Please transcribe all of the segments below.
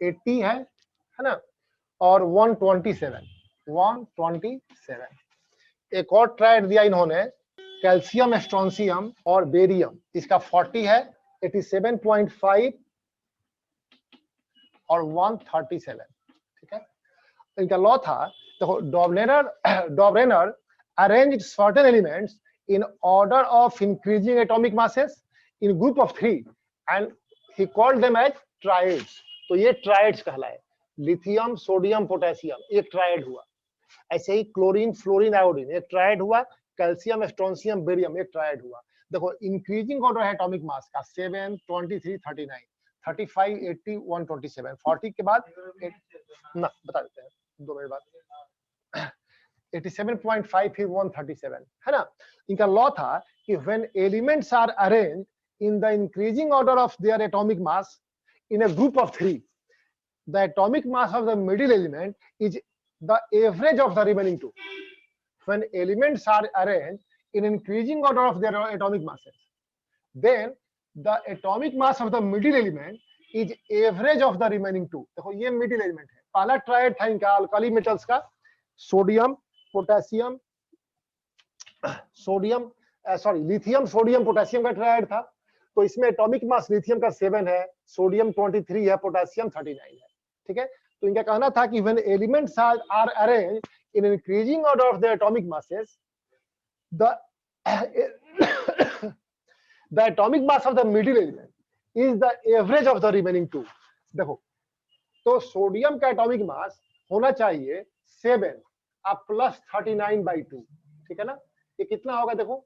80 है ना, और 127। एक और ट्राइड दिया इन्होंने कैल्शियम, स्ट्रोंसियम और बेरियम, इसका 40 है, 87.5 और 137। ठीक है, इनका लॉ था, देखो Dobereiner arranged certain elements in order of increasing atomic masses in group of 3 and he called them as triads. तो ये ट्राइड्स कहलाए, लिथियम, सोडियम, पोटेशियम एक ट्राइड हुआ, ऐसे ही क्लोरीन, फ्लोरीन, आयोडीन एक ट्राइड हुआ, कैल्शियम, स्ट्रोंसियम, बेरियम एक ट्राइड हुआ। देखो इंक्रीजिंग ऑर्डर है एटॉमिक मास का 7, 23, 39, 35, 80, 127। 40 के बाद ना बता देते हैं 2 मिनट बाद 87.5 फिर 137 है ना। इनका लॉ था कि when elements are arranged in the increasing order of their atomic mass in a group of 3, the atomic mass of the middle element is the average of the remaining 2. When elements are arranged in increasing order of their atomic masses, then the atomic mass of the middle element is average of the remaining 2. देखो ये middle element है, पहला tried था इनका alkali metals का, sodium, potassium, lithium, sodium, potassium का tried था। तो इसमें एटॉमिक मास लिथियम का 7 है, सोडियम 23 है, पोटेशियम 39 है। ठीक है, तो इनका कहना था कि when elements are arranged in increasing order of the atomic masses, the atomic mass of the middle element is the average of the remaining 2। देखो, तो सोडियम का एटॉमिक मास होना चाहिए 7 अब प्लस 39/2। ठीक है ना, ये कितना होगा देखो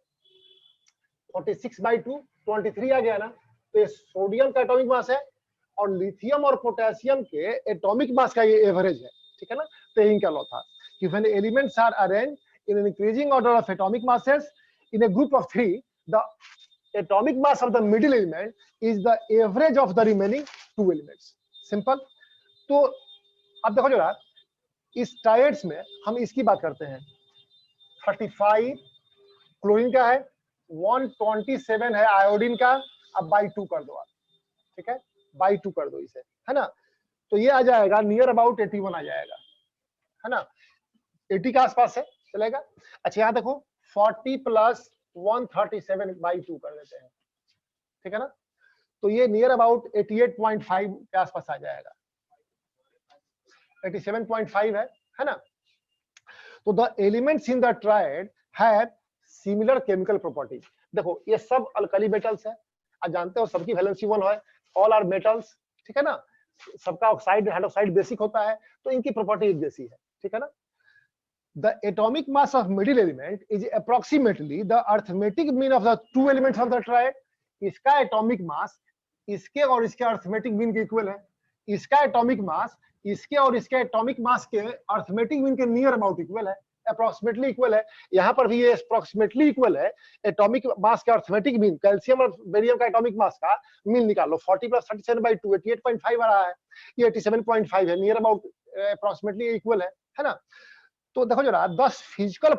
46/2, 23 आ गया ना। तो ये सोडियम का एटॉमिक मास है और लिथियम और पोटेशियम के एटॉमिक मास का ये एवरेज है। ठीक है ना, तो इनका लॉ था कि when elements are arranged in an increasing order of atomic masses in a group of 3, the atomic mass of the middle element is the average of the remaining 2 elements. Simple. तो अब देखो जरा, इस triads में हम इसकी बात करते हैं। 35 क्लोरीन का है, 127 है आयोडीन का। अब बाई 2 कर दो आप, ठीक है, बाई 2 कर दो इसे, है ना। तो ये आ जाएगा नियर अबाउट 81 आ जाएगा, है ना, 80 के आसपास है, चलेगा। अच्छा यहाँ देखो 40 प्लस 137/2 कर देते हैं, ठीक है ना। तो ये नियर अबाउट 88.5 के आसपास आ जाएगा, 87.5 है ना। तो the elements in the tried have similar chemical properties. देखो ये सब अल्कली मेटल्स है, आप जानते हो सबकी वैलेंसी 1 है, ऑल आर मेटल्स, ठीक है ना। सबका ऑक्साइड हाइड्रोक्साइड बेसिक होता है, तो इनकी प्रॉपर्टी एक जैसी है, ठीक है ना। The atomic mass of middle element is approximately the arithmetic mean of the 2 elements of the triad. इसका एटॉमिक मास इसके और इसके अर्थमेटिक मीन के इक्वल है, इसका एटॉमिक मास इसके और इसके एटॉमिक मास के अर्थमेटिक मीन के नियर अबाउट इक्वल है, अप्रोक्सीमेटली इक्वल है। यहाँ पर भी ये अप्रोक्सीमेटली इक्वल है। एटॉमिक मास का अर्थमेटिक मीन, कैल्शियम और बेरियम का एटॉमिक मास का मीन निकालो, 40 प्लस 37/2 88.5 आ रहा है, ये 87.5 है, नियर अबाउट अप्रोक्सीमेटली इक्वल है ना। तो देखो जरा, दस physical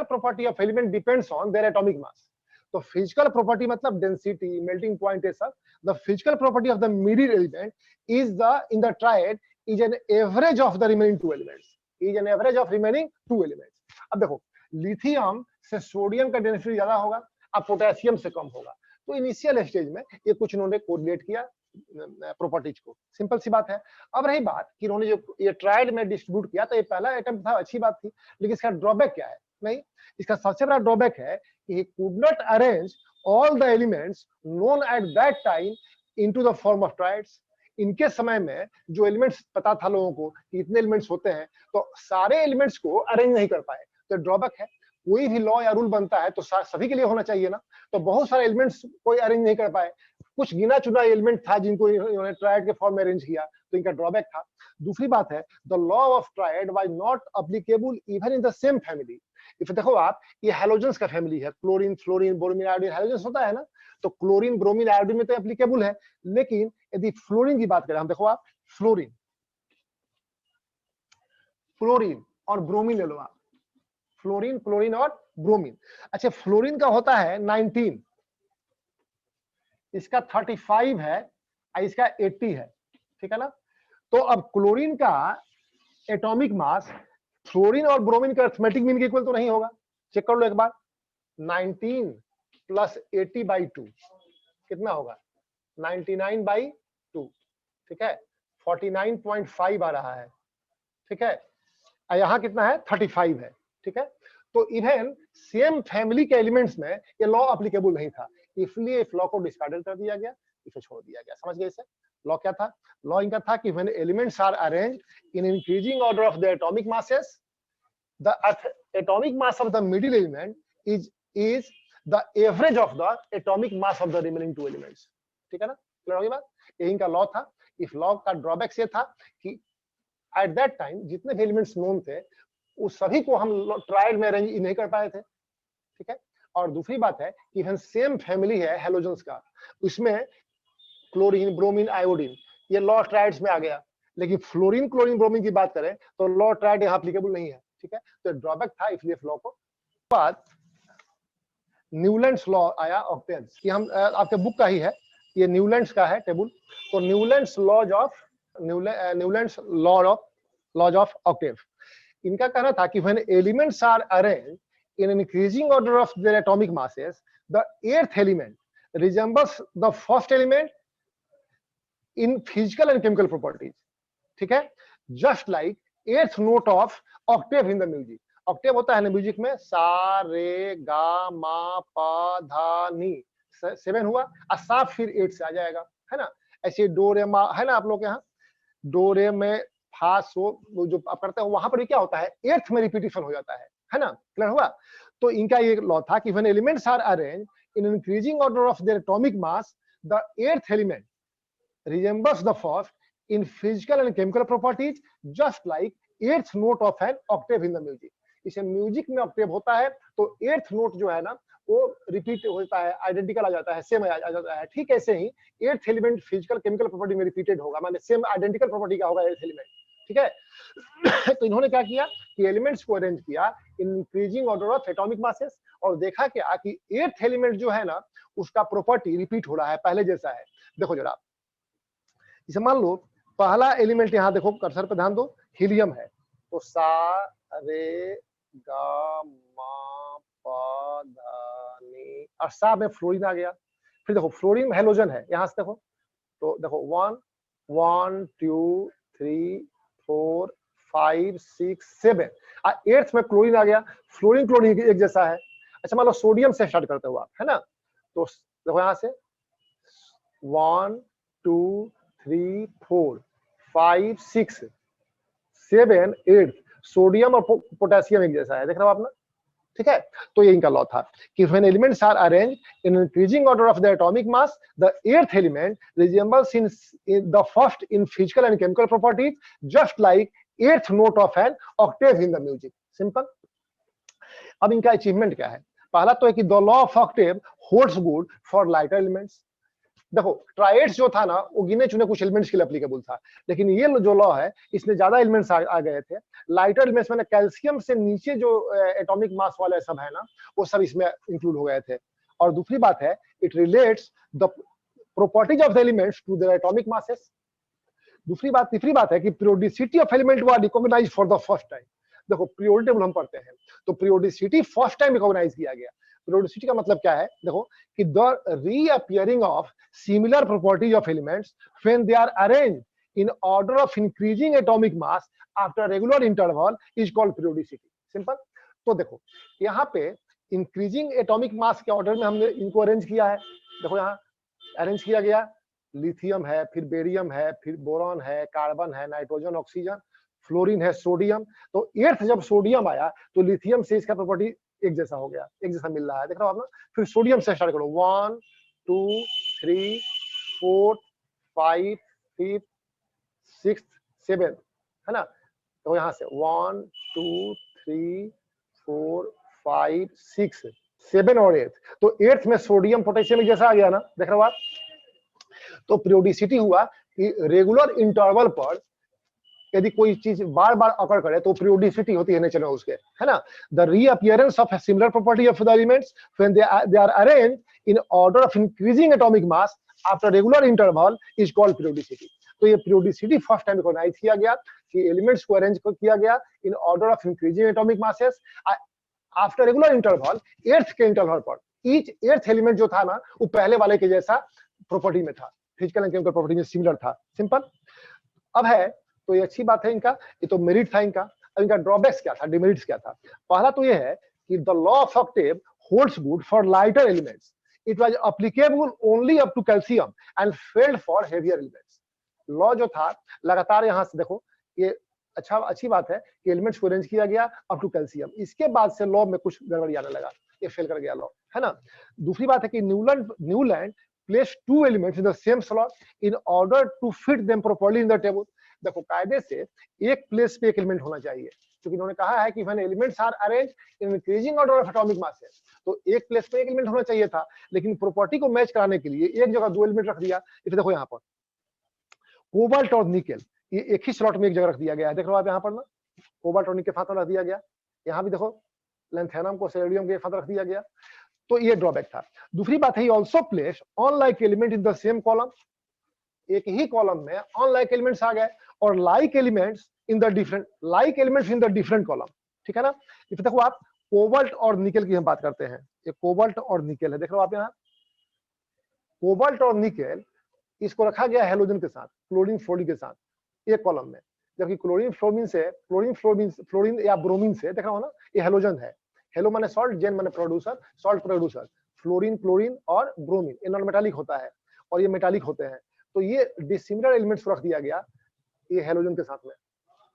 property of element depends on their atomic mass. तो फिजिकल प्रॉपर्टी मतलब डेंसिटी, मेल्टिंग पॉइंट, ये सब। The physical property of the middle element is the in the tried is an average of the remaining 2 elements, is an average of remaining 2 elements. अब देखो lithium से sodium का density ज्यादा होगा, अब potassium से कम होगा। तो इनिशियल स्टेज में ये कुछ इन्होंने कोरिलेट किया प्रॉपर्टीज को, सिंपल सी बात है। अब रही बात कि इन्होंने जो ये ट्राइड में डिस्ट्रीब्यूट किया, तो ये पहला आइटम था, अच्छी बात थी, लेकिन इसका ड्रॉबैक क्या है? नहीं, इसका सबसे बड़ा ड्रॉबैक है कि he could not arrange all the elements known at that time into the form of triads. इनके समय में जो एलिमेंट्स पता था लोगों को कि इतने एलिमेंट्स होते हैं, तो सारे एलिमेंट्स को अरेंज नहीं कर पाए, तो ड्रॉबैक है। कोई भी लॉ या रूल बनता है तो सभी के लिए होना चाहिए ना, तो बहुत सारे एलिमेंट्स कोई अरेंज नहीं कर पाए, कुछ गिना चुना एलिमेंट था जिनको इन्होंने ट्राइड के फॉर्म में अरेंज किया, तो इनका ड्रॉबैक था। दूसरी बात है, the law of tried was not applicable even in the same family. If देखो आप, ये हैलोजेंस का फैमिली है, chlorine, fluorine, bromine, iodine, halogens होता है ना, तो क्लोरीन, ब्रोमीन, आयोडीन में तो एप्लीकेबल है। लेकिन यदि फ्लोरीन की बात करें हम, देखो आप फ्लोरीन और ब्रोमीन ले लो आप, फ्लोरीन, क्लोरीन और ब्रोमीन। अच्छा, फ्लोरीन का होता है 19, इसका 35 है, इसका 80 है, ठीक है ना। तो अब क्लोरीन का एटॉमिक मास फ्लोरीन और ब्रोमीन का अरिथमेटिक मीन के इक्वल तो नहीं होगा। चेक कर लो एक बार, 19 प्लस 80/2 कितना होगा, 99/2, ठीक है, 49.5 आ रहा है, ठीक है, यहाँ कितना है 35 है, ठीक है। तो इवन सेम फैमिली के एलिमेंट्स में ये लॉ एप्लीकेबल नहीं था, इसलिए इस लॉ को डिस्कार्डेड कर दिया गया, इसे छोड़ दिया गया। समझ गए इसे? लॉ क्या था? लॉ इनका था कि when elements are arranged in increasing order of the atomic masses, the atomic mass of the middle element is the average of the atomic mass of the remaining two elements। ठीक है ना, clear होगी बात? यही इनका law था। इस law का ड्रॉबैक ये था कि एट दैट टाइम जितने भी एलिमेंट्स नोन थे उस सभी को हम ट्रायड में अरेंज नहीं कर पाए थे, ठीक है। और दूसरी बात है कि हम सेम फैमिली है हेलोजेंस का, उसमें क्लोरीन, ब्रोमीन, आयोडीन, ये लॉ ट्रायड्स में आ गया, लेकिन फ्लोरीन, क्लोरीन, ब्रोमीन की बात करें तो लॉ ट्रायड यहाँ एप्लीकेबल नहीं है, ठीक है। तो ड्रॉबैक था, इसलिए लॉ को बाद न्यूलैंड्स लॉ आया ऑक्टेव्स की, हम आपके बुक का ही है, ये न्यूलैंड्स का है टेबल। तो न्यूलैंड्स लॉज ऑफ ऑक्टेव, इनका कहना था कि when elements are arranged in an increasing order of their atomic masses, the eighth element resembles the first element in physical and chemical properties, ठीक है, just like eighth note of octave in the music. Octave होता है ना music में, सा रे गा मा पा धा नी, 7 हुआ, और सा फिर 8 से आ जाएगा, है ना। ऐसे डो रे मा है ना आप लोग के यहाँ, डो रे में फा सो जो आप करते हो वहां पर भी क्या होता है, एर्थ में रिपीटिशन हो जाता है ना, क्लियर हुआ। तो इनका ये लॉ था कि when elements are arranged in increasing order of their atomic mass, the eighth element resembles the first in physical and chemical properties just like eighth note of an octave in the music। इसे music में Octave होता है तो earth note जो है ना वो repeat होता है, आइडेंटिकल आ जाता है, सेम आ जाता है। ठीक ऐसे ही eighth element physical chemical property में रिपीटेड होगा, माने सेम आइडेंटिकल प्रॉपर्टी का होगा एर्थ एलिमेंट, ठीक है। तो इन्होंने क्या किया कि एलिमेंट्स को अरेंज किया इन increasing order of atomic masses, और देखा क्या कि एर्थ एलिमेंट जो है ना उसका प्रॉपर्टी रिपीट हो रहा है, पहले जैसा है। देखो जरा, इसे मान लो पहला एलिमेंट यहाँ देखो, कर्सर पे ध्यान दो, हीलियम है, तो सा रे गा मा पा धा नी, और सा में फ्लोरीन आ गया। फिर देखो फ्लोरीन हेलोजन है, यहाँ से देखो, तो देखो 1 1 2 3 4 5 6 7, और एर्थ में क्लोरीन आ गया। फ्लोरीन क्लोरीन एक जैसा है। अच्छा मान लो सोडियम से स्टार्ट करते हो आप, है ना, तो देखो यहाँ से 1 2 3 4 5 6 7 8, सोडियम और पोटेशियम एक जैसा है, देख रहे हो आप ना, ठीक है। तो ये इनका लॉ था कि when elements are arranged in increasing order of the atomic mass, the eighth element resembles in the first in physical and chemical properties just like eighth note of an octave in the music. Simple. अब इनका achievement क्या है? पहला तो है कि the law of octave holds good for lighter elements. देखो triads जो था ना वो गिने चुने कुछ एलिमेंट्स के लिए एप्लीकेबल था, लेकिन ये जो लॉ है इसमें ज्यादा एलिमेंट्स आ गए थे। लाइटर एलिमेंट्स में कैल्शियम से नीचे जो एटॉमिक मास वाले सब है ना वो सब इसमें इंक्लूड हो गए थे। और दूसरी बात है, it relates the properties of the elements to their atomic masses. तीसरी बात है कि periodicity of element was recognised for the first time. देखो पीरियोडिक टेबल हम पढ़ते हैं तो पीरियोडिसिटी फर्स्ट टाइम रिकॉग्नाइज किया गया। पीरियोडिसिटी का मतलब क्या है? देखो कि the reappearing of similar properties of elements when they are arranged in order of increasing atomic mass after regular interval is called periodicity. Simple. तो देखो यहाँ पे इंक्रीजिंग एटॉमिक मास के ऑर्डर में हमने इनको अरेंज किया है। देखो यहाँ अरेंज किया गया, लिथियम है, फिर बेरियम है, फिर बोरॉन है, कार्बन है, नाइट्रोजन, ऑक्सीजन, फ्लोरीन है, सोडियम। तो एर्थ जब सोडियम आया तो लिथियम से इसका प्रॉपर्टी एक जैसा हो गया, एक जैसा मिल रहा है, देख रहे हो आप ना। फिर सोडियम से स्टार्ट करो, 1 2 3 4 5 5 6 7, है ना। तो यहाँ से 1 2 3 4 5 6 7 और 8, तो एर्थ में सोडियम पोटेशियम जैसा आ गया ना, देख रहे हो आप। तो पीरियोडिसिटी हुआ कि रेगुलर इंटरवल पर यदि कोई चीज बार बार अकर करे तो पीरियोडिसिटी होती है नेचर में उसके, है ना। The reappearance of similar property of the elements when they are arranged in order of increasing atomic mass after regular interval is called periodicity. तो ये पीरियोडिसिटी फर्स्ट टाइम रिकॉग्नाइज किया गया कि एलिमेंट्स को अरेंज किया गया in order of increasing atomic masses after regular interval, eighth के interval पर। ईच एर्थ एलिमेंट जो था ना वो पहले वाले के जैसा प्रॉपर्टी में था, फिजिकल एंड केमिकल प्रॉपर्टी में सिमिलर था। सिंपल। अब है तो ये अच्छी बात है इनका, ये तो मेरिट था इनका। अब इनका ड्रॉबैक्स क्या था, डिमेरिट्स क्या था? पहला तो ये है कि the law of octave holds good for lighter elements, it was applicable only up to calcium and failed for heavier elements. Law जो था लगातार, यहां से देखो ये अच्छी बात है कि एलिमेंट्स को अरेंज किया गया अप टू कैल्शियम, इसके बाद से लॉ में कुछ गड़बड़ी आने लगा, ये फेल कर गया लॉ, है ना। दूसरी बात है कि Newland places two elements in the same slot in order to fit them properly in the table. देखो कायदे से एक प्लेस पे एक एलिमेंट होना चाहिए, क्योंकि इन्होंने कहा है कि when elements are arranged in increasing order of atomic masses, तो एक प्लेस पे एक एलिमेंट होना चाहिए था, लेकिन प्रॉपर्टी को मैच कराने के लिए एक जगह दो एलिमेंट रख दिया। इसे देखो यहाँ पर कोबाल्ट और निकेल, ये एक ही स्लॉट में एक जगह रख दिया गया है। देख लो आप यहाँ पर ना, कोबाल्ट और निकेल के साथ रख दिया गया, यहाँ भी देखो लैंथेनम को सेलेनियम के साथ रख दिया गया, तो ये ड्रॉबैक था। दूसरी बात है also place unlike element in the same column, एक ही कॉलम में अनलाइक एलिमेंट्स आ गए और like elements in the different column, ठीक है ना। इस देखो आप कोबाल्ट और निकेल की हम बात करते हैं, ये कोबाल्ट और निकेल है, देख लो आप यहाँ कोबाल्ट और निकेल, इसको रखा गया हेलोजन के साथ, क्लोरीन फ्लोरीन के साथ एक कॉलम में, जबकि फ्लोरीन या ब्रोमीन से देख रहा हो ना, ये हेलोजन है। हेलो माने सॉल्ट, जेन माने producer, salt producer, fluorine chlorine और ब्रोमीन ये नॉन मेटालिक होता है और ये मेटालिक होते हैं, तो ये डिसिमिलर एलिमेंट्स को रख दिया गया ये हेलोजन के साथ में,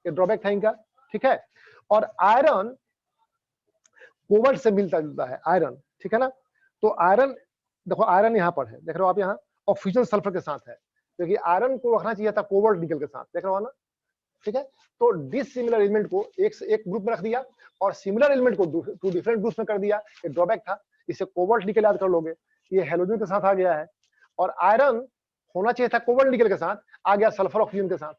ये ड्रॉबैक था इनका, ठीक है। और आयरन कोबाल्ट से मिलता जुलता है आयरन, ठीक है ना। तो आयरन देखो, आयरन यहाँ पर है, देख रहे हो आप यहाँ ऑक्सीजन सल्फर के साथ है, क्योंकि आयरन को रखना चाहिए था कोबाल्ट निकल के साथ, देख रहे हो ना, ठीक है। तो डिसिमिलर एलिमेंट को एक ग्रुप में रख दिया और सिमिलर एलिमेंट को टू डिफरेंट ग्रुप्स में कर दिया, ये ड्रॉबैक था। इसे कोबाल्ट निकल याद कर लोगे, ये हेलोजन के साथ आ गया है, और आयरन होना चाहिए था कोबाल्ट निकल के साथ, आ गया सल्फर ऑक्सीजन के साथ,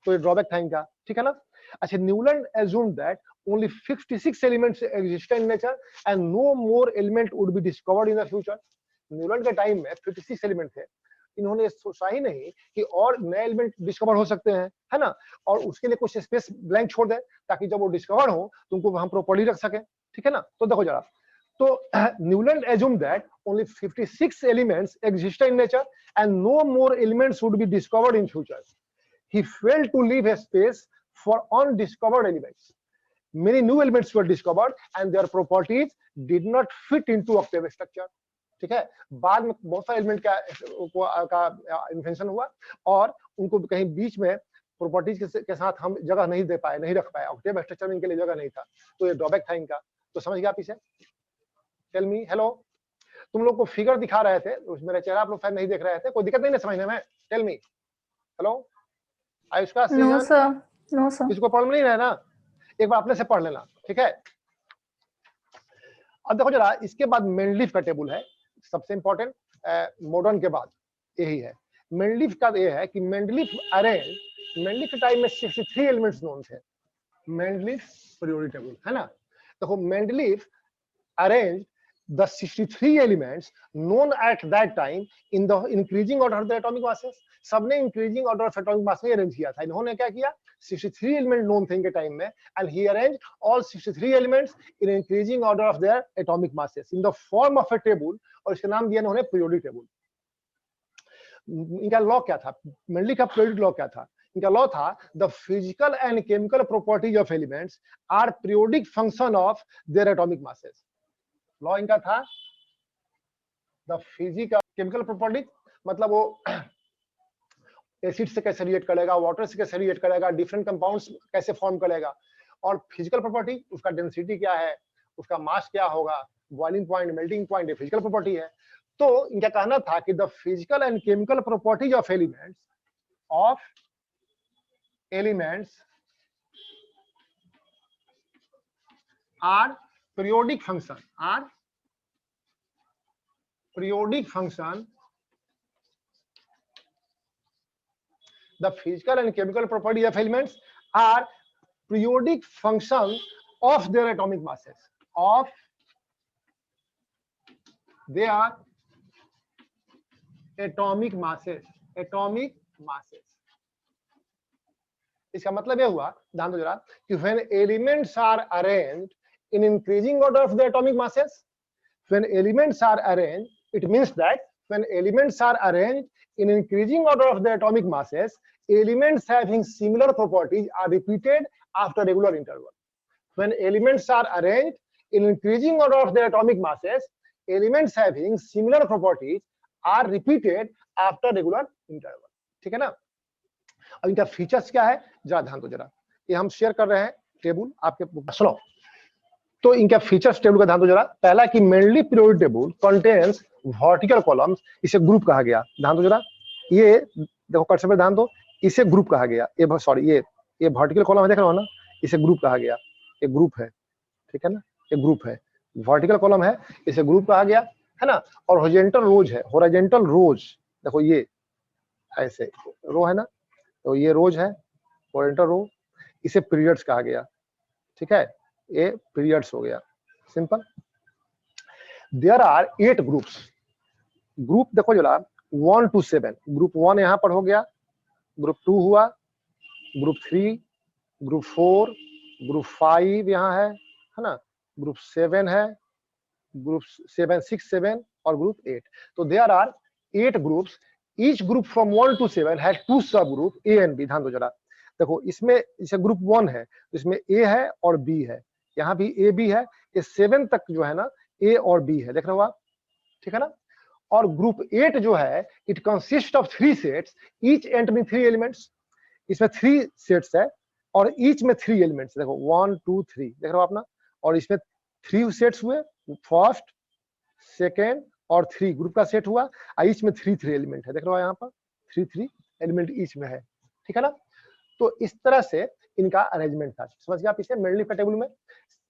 तो ये ड्रॉबैक था इनका, ठीक है ना। अच्छा, Newland assumed that only 56 elements existed in nature and no more element would be discovered in the future. Newland के टाइम में 56 एलिमेंट थे, इन्होंने सोचा ही नहीं कि और नए एलिमेंट डिस्कवर हो सकते हैं, है ना, और उसके लिए कुछ स्पेस ब्लैंक छोड़ दे ताकि जब वो डिस्कवर हो तो उनको हम प्रॉपर्ली रख सके, ठीक है ना। तो देखो जरा, तो Newland assumed that only 56 elements existed in nature and no more elements would be discovered in future. He failed to leave a space for undiscovered elements. Many new elements were discovered and their properties did not fit into octave structure. ठीक है, बाद में बहुत सारे element का invention हुआ और उनको कहीं बीच में प्रॉपर्टीज के साथ हम जगह नहीं दे पाए, नहीं रख पाए, ऑक्टेव स्ट्रक्चर में इनके लिए जगह नहीं था, तो ये ड्रॉबैक था इनका। तो समझ गया पीछे? टेल मी, हेलो, तुम लोग को फिगर दिखा रहे थे, मेरा चेहरा आप लोग शायद नहीं देख रहे थे, कोई दिक्कत नहीं ना समझने में? Tell me, hello Ayushka, no sir, no sir. किसको पढ़ में नहीं रहे ना, एक बार अपने से पढ़ लेना, ठीक है। अब देखो जरा, इसके बाद मेंडलीफ का टेबल है, सबसे इंपॉर्टेंट मॉडर्न के बाद यही है। मेंडलीफ का ये है कि मेंडलीफ के टाइम में 63 एलिमेंट्स नोन थे, मेंडलीफ पीरियोडिक टेबल, है ना। देखो Mendeleev arrange the 63 elements known at that time in the increasing order of the atomic masses, सबने इंक्रीजिंग ऑर्डर ऑफ एटॉमिक मास में अरेंज किया था। इन्होंने क्या किया, 63 एलिमेंट नोन थे इनके टाइम में, and he arrange all 63 elements in increasing order of their atomic masses in the form of a table, और इसका नाम दिया इन्होंने पीरियोडिक टेबल। इनका लॉ क्या था, मेंडली का पीरियोडिक लॉ क्या था? इनका लॉ था the physical and chemical properties of elements are periodic function of their atomic masses. Law इनका था द फिजिकल केमिकल प्रॉपर्टी, मतलब वो एसिड से कैसे रिएक्ट करेगा, वाटर से कैसे रिएक्ट करेगा, डिफरेंट कंपाउंड्स कैसे फॉर्म करेगा, और फिजिकल प्रॉपर्टी उसका डेंसिटी क्या है, उसका मास क्या होगा, बॉइलिंग पॉइंट, मेल्टिंग पॉइंट, ये फिजिकल प्रॉपर्टी है। तो इनका कहना था कि the physical and chemical properties of elements are periodic function, the physical and chemical properties of elements are periodic function of their atomic masses, atomic masses, इसका मतलब ये हुआ, ध्यान दो जरा, कि when elements are arranged in increasing order of their atomic masses, when elements are arranged, it means that when elements are arranged in increasing order of their atomic masses, elements having similar properties are repeated after regular interval. When elements are arranged in increasing order of their atomic masses, elements having similar properties are repeated after regular interval. ठीक है ना? अब इनका features क्या है जरा ध्यान दो जरा, ये हम शेयर कर रहे हैं टेबल आपके बुक में, सुनो। तो इनका फीचर्स टेबल का ध्यान दो जरा। पहला कि mainly periodic table contains vertical columns, इसे ग्रुप कहा गया। ध्यान दो जरा, ये देखो कर्सर पे ध्यान दो, इसे ग्रुप कहा गया। ये सॉरी, ये वर्टिकल कॉलम है, देख रहे हो ना, इसे ग्रुप कहा गया। ये ग्रुप है, ठीक है ना, ये ग्रुप है, वर्टिकल कॉलम है, इसे ग्रुप कहा गया, है ना। और हॉरिजॉन्टल रोज है, हॉरिजॉन्टल रोज देखो, ये ऐसे रो है ना, तो ये रोज है, हॉरिजॉन्टल रो, इसे पीरियड्स कहा गया, ठीक है, ये पीरियड्स हो गया, simple. There are 8 groups, group देखो जरा 1 to 7, ग्रुप 1 यहाँ पर हो गया, ग्रुप 2 हुआ, ग्रुप 3, ग्रुप 4, ग्रुप 5 यहाँ है ना, ग्रुप 7 है, ग्रुप 7, 6, 7 और ग्रुप 8। तो there are 8 groups, each group from 1 to 7 has 2 sub group A and B. ध्यान दो जरा, देखो इसमें इसे ग्रुप 1 है, तो इसमें ए है और बी है, यहाँ भी ए बी है, ये 7 तक जो है ना ए और बी है, देख रहे हो आप, ठीक है ना। और ग्रुप 8 जो है, it consist of 3 sets, each entering 3 elements, इसमें 3 सेट्स है और ईच में 3 एलिमेंट्स, देखो 1 2 3 देख रहे हो आप ना, और इसमें 3 सेट्स हुए, फर्स्ट, सेकेंड और 3 ग्रुप का सेट हुआ, ईच में 3 एलिमेंट है, देख रहे हो यहाँ पर 3 एलिमेंट ईच में है, ठीक है ना। तो इस तरह से इनका अरेंजमेंट था, समझ गए आप इसे। मेंडलीफ के टेबल में,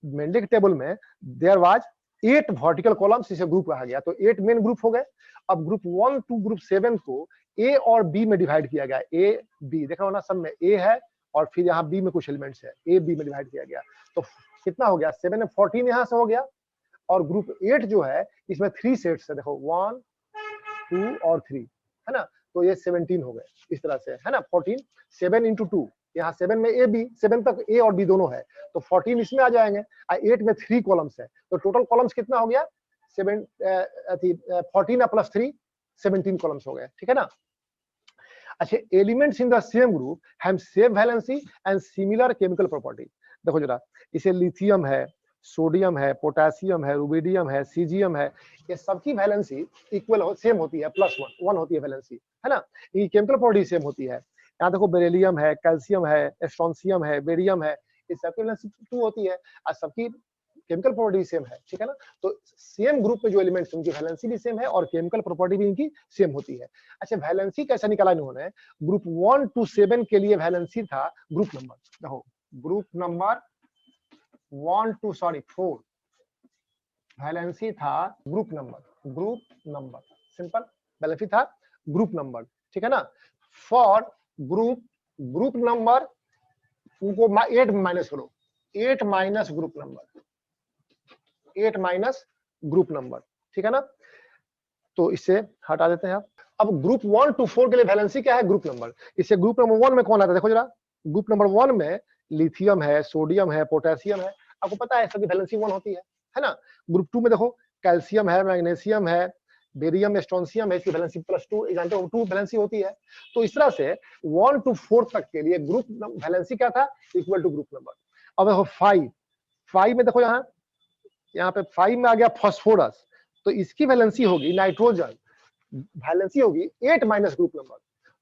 मेंडलीफ के टेबल में देयर वाज 8 वर्टिकल कॉलम्स, इसे ग्रुप कहा गया, तो 8 मेन ग्रुप हो गए। अब ग्रुप 1 to ग्रुप 7 को ए और बी में डिवाइड किया गया, ए बी देख रहे हो ना, सब में ए है और फिर यहाँ बी में कुछ एलिमेंट्स है, ए बी में डिवाइड किया गया, तो कितना हो गया, 7 में 14 यहाँ से हो गया। और ग्रुप 8 जो है, इसमें 3 सेट्स है, देखो 1 2 और 3, है ना, तो ये 17 हो गए, इस तरह से, है ना। 14 7 into 2, यहाँ 7 में ए बी, 7 तक ए और बी दोनों है, तो 14 इसमें आ जाएंगे। 8 में 3 कॉलम्स है, तो टोटल कॉलम्स कितना हो गया, 14 प्लस 3 17 कॉलम्स हो गए, ठीक है ना। अच्छा, elements in the same group have same valency and similar chemical property. देखो जरा, इसे लिथियम है, सोडियम है, पोटेशियम है, रुबिडियम है, सीजियम है, ये सबकी वैलेंसी इक्वल सेम होती है, +1 होती है वैलेंसी, है ना। ये केमिकल प्रॉपर्टी सेम होती है। यहाँ देखो बेरिलियम है, कैल्शियम है, स्ट्रोंशियम है, बेरियम है, इस सबकी वैलेंसी 2 होती है और सबकी केमिकल प्रॉपर्टी सेम है, ठीक है ना। तो सेम ग्रुप में जो एलिमेंट्स, उनकी वैलेंसी भी सेम है और केमिकल प्रॉपर्टी भी इनकी सेम होती है। अच्छा, वैलेंसी कैसे निकाला इन्होंने, ग्रुप 1 to 7 के लिए वैलेंसी था ग्रुप नंबर, देखो ग्रुप नंबर 4 वैलेंसी था ग्रुप नंबर, सिंपल, वैलेंसी था ग्रुप नंबर, ठीक है ना। फॉर ग्रुप नंबर, उनको 8 माइनस करो, 8 माइनस ग्रुप नंबर, ठीक है ना। तो इससे हटा देते हैं आप। अब ग्रुप 1 to 4 के लिए वैलेंसी क्या है, ग्रुप नंबर। इससे ग्रुप नंबर 1 में कौन आता है, देखो जरा, ग्रुप नंबर 1 में लिथियम है, सोडियम है, पोटेशियम है, आपको पता है सबकी वैलेंसी 1 होती है ना। ग्रुप 2 में देखो कैल्शियम है, मैग्नीशियम है, बेरियम, स्ट्रोंशियम है, इसकी वैलेंसी +2, जानते हो 2 वैलेंसी होती है। तो इस तरह से 1 to 4 तक के लिए ग्रुप वैलेंसी क्या था, इक्वल टू ग्रुप नंबर। अब देखो 5 में देखो, यहाँ पे 5 में आ गया फास्फोरस, तो इसकी वैलेंसी होगी नाइट्रोजन, वैलेंसी होगी 8 माइनस ग्रुप नंबर,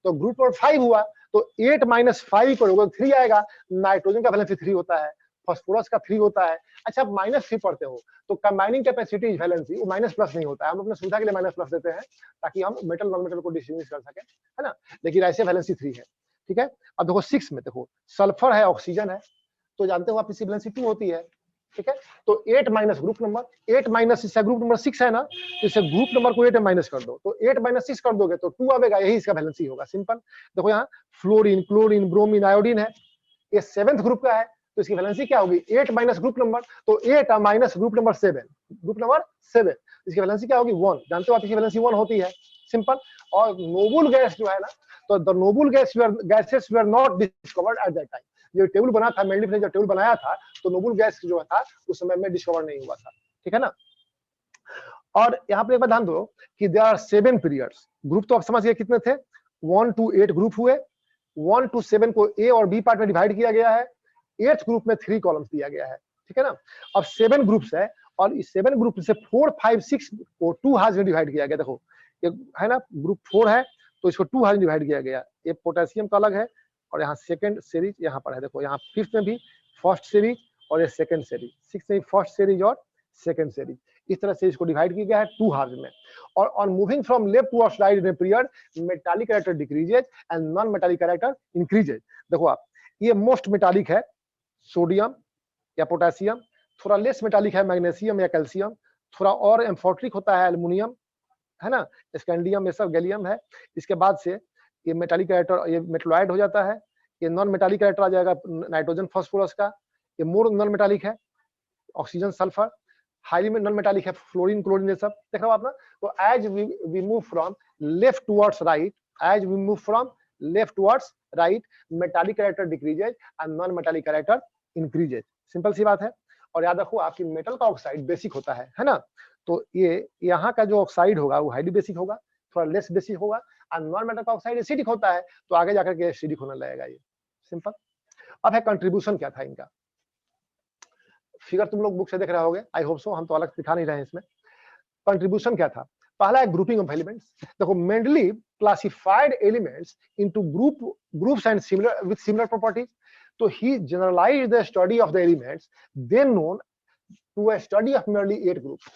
तो ग्रुप नंबर 5 हुआ, तो 8 माइनस 5 करोगे 3 आएगा। नाइट्रोजन का वैलेंसी 3 होता है, फास्फोरस का 3 होता है। अच्छा, आप -3 पढ़ते हो तो कंबाइनिंग कैपेसिटी वैलेंसी वो माइनस प्लस नहीं होता है, हम अपने सुविधा के लिए माइनस प्लस देते हैं ताकि हम मेटल नॉन मेटल को डिस्टिंग्विश कर सकें, है ना। लेकिन ऐसे वैलेंसी 3 है, ठीक है। अब देखो 6 में देखो सल्फर है, ऑक्सीजन है, तो जानते हो आप इसकी वैलेंसी 2 होती है, ठीक है। तो 8 माइनस ग्रुप नंबर, 8 माइनस इसका ग्रुप नंबर 6 है ना, तो इसे ग्रुप नंबर को 8 में माइनस कर दो, तो 8 माइनस 6 कर दोगे तो 2 आएगा, यही इसका वैलेंसी होगा, सिंपल। देखो यहाँ फ्लोरीन, क्लोरीन, ब्रोमीन, आयोडीन है, ये 7th ग्रुप का है, तो इसकी वैलेंसी क्या होगी, 8 माइनस ग्रुप नंबर, तो 8 माइनस ग्रुप नंबर 7, इसकी वैलेंसी क्या होगी 1, जानते हो आप इसकी वैलेंसी 1 होती है, सिंपल। और नोबल गैस जो है ना, तो the noble gases were not discovered at that time. जो टेबल बना था, मेंडलीफ ने जो टेबल बनाया था, तो नोबल गैस जो था उस समय में डिस्कवर नहीं हुआ था, ठीक है ना। और यहाँ पर एक बात ध्यान दो कि देयर आर 7 पीरियड्स। ग्रुप तो आप समझ गए कितने थे, 1 to 8 ग्रुप हुए। 1 to 7 को ए और बी पार्ट में डिवाइड किया गया है। 8th ग्रुप में 3 कॉलम्स दिया गया है, ठीक है ना। अब 7 ग्रुप्स है और इस 7 ग्रुप से 4, 5, 6 को 2 हार्स में डिवाइड किया गया। देखो ये है ना, ग्रुप 4 है तो इसको 2 हार्स में डिवाइड किया गया। ये पोटेशियम का अलग है और यहाँ सेकंड सीरीज यहाँ पर है। देखो यहाँ 5th में भी फर्स्ट सीरीज और ये सेकंड सीरीज, 6th में फर्स्ट सीरीज और सेकंड सीरीज, इस तरह से इसको डिवाइड किया गया है 2 हार्स में। और on moving from left towards right in a period, metallic character decreases and non metallic character increases. देखो आप, ये मोस्ट मेटालिक है सोडियम या पोटेशियम, थोड़ा लेस मेटालिक है मैग्नीशियम या कैल्शियम, थोड़ा और एम्फोटरिक होता है एल्युमिनियम, है ना, स्कैंडियम, ये सब गैलियम है। इसके बाद से ये मेटालिक कैरेक्टर, ये मेटलॉइड हो जाता है। ये नॉन मेटालिक कैरेक्टर आ जाएगा नाइट्रोजन फास्फोरस का, ये मोर नॉन मेटालिक है ऑक्सीजन सल्फर। हाईली में नॉन मेटालिक है फ्लोरीन क्लोरीन, ये सब देख रहे हो आप ना। तो as we move from left towards right, as we move from left towards right, metallic character decreases and non metallic character increases. Simple सी बात है। और याद रखो आपकी मेटल का ऑक्साइड बेसिक होता है ना। तो ये यहाँ का जो ऑक्साइड होगा वो हाईली बेसिक होगा, थोड़ा लेस बेसिक होगा। और नॉन मेटल का ऑक्साइड एसिडिक होता है, तो आगे जाकर के एसिडिक होने लगेगा ये, सिंपल। अब है कंट्रीब्यूशन क्या था इनका। फिगर तुम लोग बुक से देख रहे होगे, आई होप सो, हम तो अलग दिखा नहीं रहे हैं इसमें। कंट्रीब्यूशन क्या था, पहला है ग्रुपिंग ऑफ एलिमेंट्स। देखो Mendeleev classified elements into groups and similar with similar properties. तो he generalised the study of the elements then known to a study of merely 8 groups.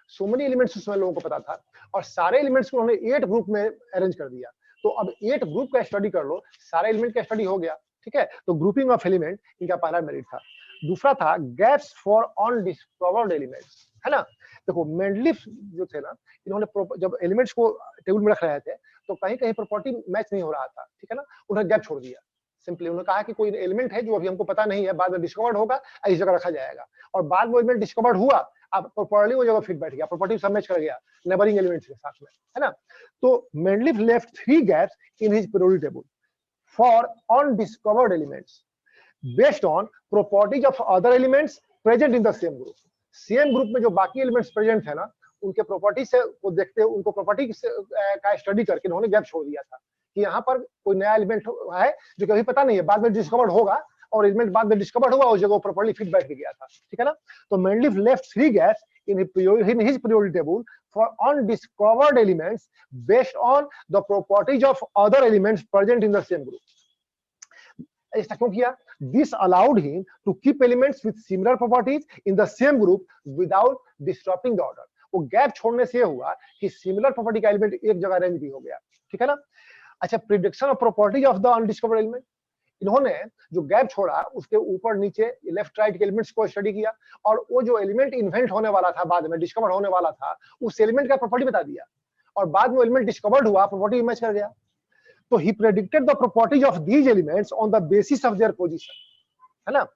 So many elements उसमें लोगों को पता था और सारे elements को उन्होंने 8 ग्रुप में अरेंज कर दिया। तो अब 8 ग्रुप का स्टडी कर लो, सारे एलिमेंट का स्टडी हो गया, ठीक है। तो ग्रुपिंग ऑफ एलिमेंट इनका पहला मेरिट था। दूसरा था गैप्स फॉर अनडिस्कवर्ड एलिमेंट्स, है ना। देखो मेंडलीफ जो थे ना, इन्होंने जब एलिमेंट्स को टेबल में रख रहे थे तो कहीं कहीं प्रॉपर्टी मैच नहीं हो रहा था, ठीक है ना। उन्होंने गैप छोड़ दिया। सिंपली उन्होंने कहा कि कोई एलिमेंट है जो अभी हमको पता नहीं है, बाद में डिस्कवर्ड होगा, इस जगह रखा जाएगा। और बाद में एलिमेंट डिस्कवर्ड हुआ, अब प्रॉपर्ली वो जगह फिट बैठ गया, प्रॉपर्टी सब मैच कर गया नेबरिंग एलिमेंट्स के साथ में, है ना। तो Mendeleev left 3 gaps in his periodic table for undiscovered elements based on properties of other elements present in the same group. Same group में जो बाकी एलिमेंट्स प्रेजेंट है ना, उनके प्रॉपर्टी से को देखते हुए, उनको प्रॉपर्टी का स्टडी करके उन्होंने गैप छोड़ दिया था कि यहाँ पर कोई नया एलिमेंट है जो कभी पता नहीं है, बाद में डिस्कवर्ड होगा, और एलिमेंट बाद में डिस्कवर्ड हुआ, उस जगह प्रॉपर्ली फिट बैठ गया था, ठीक है ना। तो Mendeleev left 3 gaps in his periodic table for undiscovered elements based on the properties of other elements present in the same group. ऐसा क्यों किया? This allowed him to keep elements with similar properties in the same group without disrupting the order. वो gap छोड़ने से हुआ कि similar property का element एक जगह अरेंज भी हो गया, ठीक है ना। अच्छा, prediction of properties of the undiscovered element, इन्होंने जो गैप छोड़ा उसके ऊपर नीचे लेफ्ट राइट के एलिमेंट्स को स्टडी किया और वो जो एलिमेंट इन्वेंट होने वाला था, बाद में डिस्कवर होने वाला था, उस एलिमेंट का प्रॉपर्टी बता दिया और बाद में एलिमेंट डिस्कवर्ड हुआ, प्रॉपर्टी मैच कर गया। तो he predicted the properties of these elements on the basis of their position, है ना।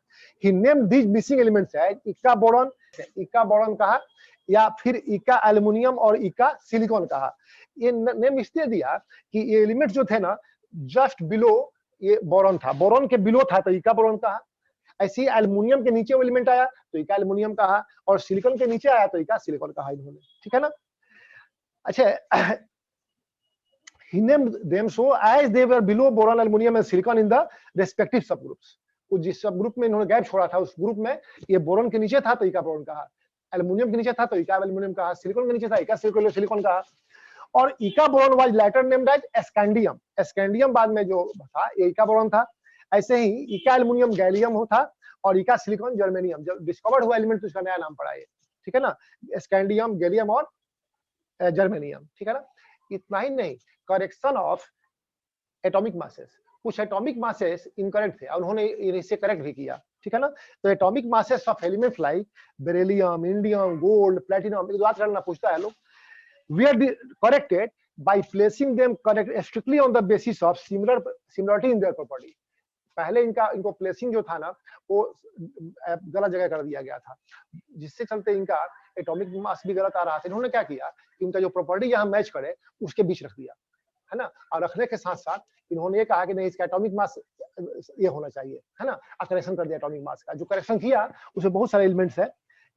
He named these missing elements as eka boron, eka boron कहा, या फिर इक्का एल्युमिनियम और इक्का सिलिकॉन कहा। ये नेम इसलिए दिया कि ये एलिमेंट जो थे ना जस्ट बिलो ये बोरॉन था, बोरॉन के बिलो था तो इक्का बोरॉन कहा। ऐसे ही एल्युमिनियम के नीचे वो एलिमेंट आया तो इक्का एल्युमिनियम कहा, और सिलिकॉन के नीचे आया तो इक्का सिलिकॉन कहा इन्होंने, ठीक है ना। अच्छा, he named them so as they were below boron, aluminum and silicon in the respective subgroups. उस जिस सब ग्रुप में इन्होंने गैप छोड़ा था उस ग्रुप में ये बोरॉन के नीचे था तो इक्का बोरॉन कहा, एल्युमिनियम के नीचे था तो इक्का एल्युमिनियम कहा, सिलिकॉन के नीचे था इक्का सिलिकॉन कहा। और eka boron was later named as scandium, scandium बाद में जो था ये इक्का बोरॉन था। ऐसे ही इक्का एल्युमिनियम गैलियम था और इक्का सिलिकॉन जर्मेनियम, जब डिस्कवर्ड हुआ एलिमेंट तो उसका नया नाम पड़ा ये, ठीक है ना, स्कैंडियम, गैलियम और जर्मेनियम, ठीक है ना। इतना ही नहीं, करेक्शन ऑफ एटॉमिक मासेस, कुछ एटॉमिक मासेस इनकरेक्ट थे और उन्होंने इसे करेक्ट भी किया, ठीक है ना। तो atomic masses of elements like beryllium, indium, gold, platinum, बात करना पूछता है लोग, we are corrected by placing them correct strictly on the basis of similarity in their property. पहले इनको प्लेसिंग जो था ना वो गलत जगह कर दिया गया था, जिससे चलते इनका एटॉमिक मास भी गलत आ रहा था। इन्होंने क्या किया कि इनका जो प्रॉपर्टी यहाँ मैच करे उसके बीच रख दिया, है ना। और रखने के साथ साथ इन्होंने ये कहा कि नहीं इसका एटॉमिक मास ये होना चाहिए, है ना, करेक्शन कर दिया एटॉमिक मास का। जो करेक्शन किया उसमें बहुत सारे एलिमेंट्स है,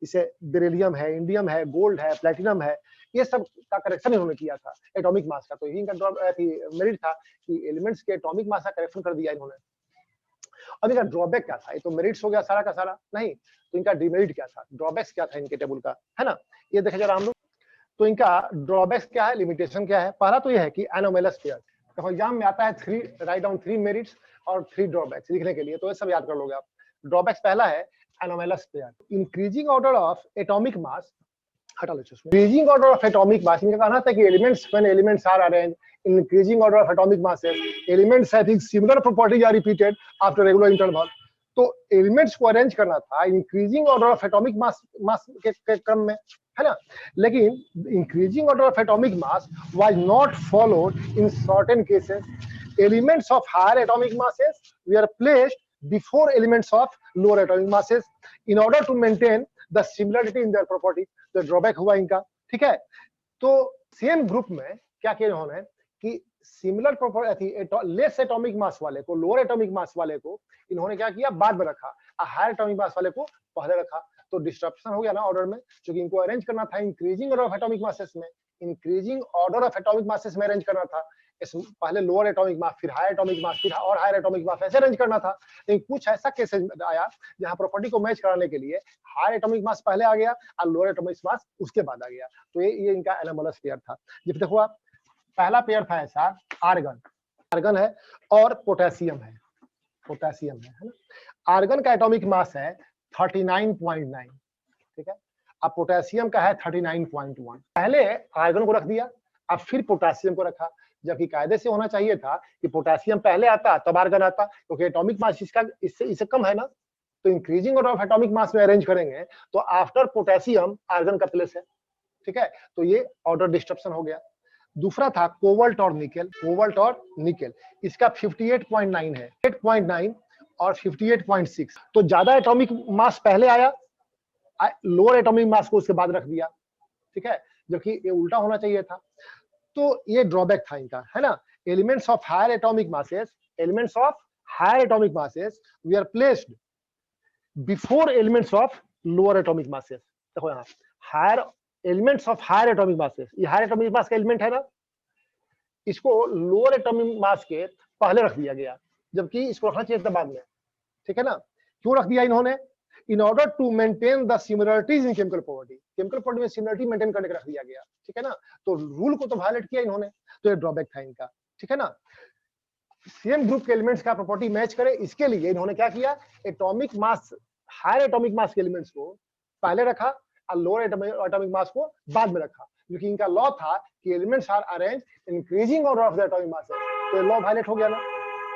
इसे बेरिलियम है, इंडियम है, गोल्ड है, प्लेटिनम है, ये सब का करेक्शन इन्होंने किया था एटॉमिक मास का। तो यही इनका मेरिट था कि एलिमेंट्स के एटॉमिक मास का करेक्शन कर दिया इन्होंने। अब इनका ड्रॉबैक क्या था? ये तो मेरिट्स हो गया सारा का सारा, नहीं तो इनका डिमेरिट क्या था, ड्रॉबैक्स क्या था इनके टेबल का, है ना, ये देखे जरा हम लोग। तो इनका ड्रॉबैक्स क्या है, लिमिटेशन क्या है? पहला तो ये है कि एनोमलस पेयर, तो एग्जाम में आता है 3, राइट डाउन 3 मेरिट्स और 3 ड्रॉबैक्स लिखने के लिए, तो ये सब याद कर लोगे आप। ड्रॉबैक्स पहला है anomalous pair, increasing order of atomic mass, हटा लो इसमें, increasing order of atomic mass. इनका कहना था कि elements when elements are arranged in increasing order of atomic masses, elements having similar properties are repeated after regular interval. तो elements को arrange करना था increasing order of atomic mass के क्रम में, है ना, लेकिन increasing order of atomic mass was not followed in certain cases. Elements of higher atomic masses were placed before elements of lower atomic masses in order to maintain the similarity in their property. तो drawback हुआ इनका, ठीक है। तो same group में क्या किया इन्होंने कि similar property less atomic mass वाले को, लोअर एटॉमिक मास वाले को इन्होंने क्या किया, बाद में रखा, हायर एटॉमिक मास वाले को पहले रखा। तो डिस्ट्रप्शन हो गया ना ऑर्डर में, क्योंकि इनको अरेंज करना था increasing order of atomic masses में, increasing order of atomic masses में अरेंज करना था। पहले लोअर एटॉमिक मास, फिर हायर एटॉमिक मास, फिर और हायर एटॉमिक मास, ऐसे अरेंज करना था। लेकिन कुछ ऐसा केसेस आया जहां प्रॉपर्टी को मैच कराने के लिए हायर एटॉमिक मास पहले आ गया और लोअर एटॉमिक मास उसके बाद आ गया। तो ये इनका एनोमलस पेयर था। जब देखो आप, पहला पेयर था ऐसा आर्गन, आर्गन है और पोटेशियम है, पोटेशियम है ना। आर्गन का एटॉमिक मास है 39.9, ठीक है। अब पोटेशियम का है 39.1। पहले आर्गन को रख दिया, अब फिर पोटेशियम को रखा, जबकि कायदे से होना चाहिए था कि पोटेशियम पहले आता तब आर्गन आता, क्योंकि एटॉमिक मास इसका इससे कम है ना। तो इंक्रीजिंग ऑर्डर ऑफ एटॉमिक मास में अरेंज करेंगे तो आफ्टर पोटेशियम आर्गन का प्लेस है, ठीक है। तो ये ऑर्डर डिस्ट्रप्शन हो गया। दूसरा था कोबाल्ट और निकेल, कोबाल्ट और निकेल, इसका 58.9 है, 8.9 और 58.6। तो ज्यादा एटॉमिक मास पहले आया, लोअर एटॉमिक मास को उसके बाद रख दिया, ठीक है, जबकि ये उल्टा होना चाहिए था। तो ये ड्रॉबैक था इनका, है ना। Elements of higher atomic masses, elements of higher atomic masses we are placed before elements of lower atomic masses. देखो यहाँ higher elements of higher atomic masses, ये हायर एटॉमिक मास का एलिमेंट है ना, इसको लोअर एटॉमिक मास के पहले रख दिया गया, जबकि इसको रखना चाहिए था बाद में, ठीक है ना। क्यों रख दिया इन्होंने? In order to maintain the similarities in chemical property, chemical property में सिमिलरिटी मेंटेन करने के रख दिया गया, ठीक है ना। तो रूल को तो वायलेट किया इन्होंने, तो ये ड्रॉबैक था इनका, ठीक है ना। सेम ग्रुप के एलिमेंट्स का प्रॉपर्टी मैच करे, इसके लिए इन्होंने क्या किया, atomic mass, higher atomic mass के एलिमेंट्स को पहले रखा और लोअर एटॉमिक मास को बाद में रखा, क्योंकि इनका लॉ था कि elements are arrange increasing order of the atomic mass, तो लॉ वायलेट हो गया ना,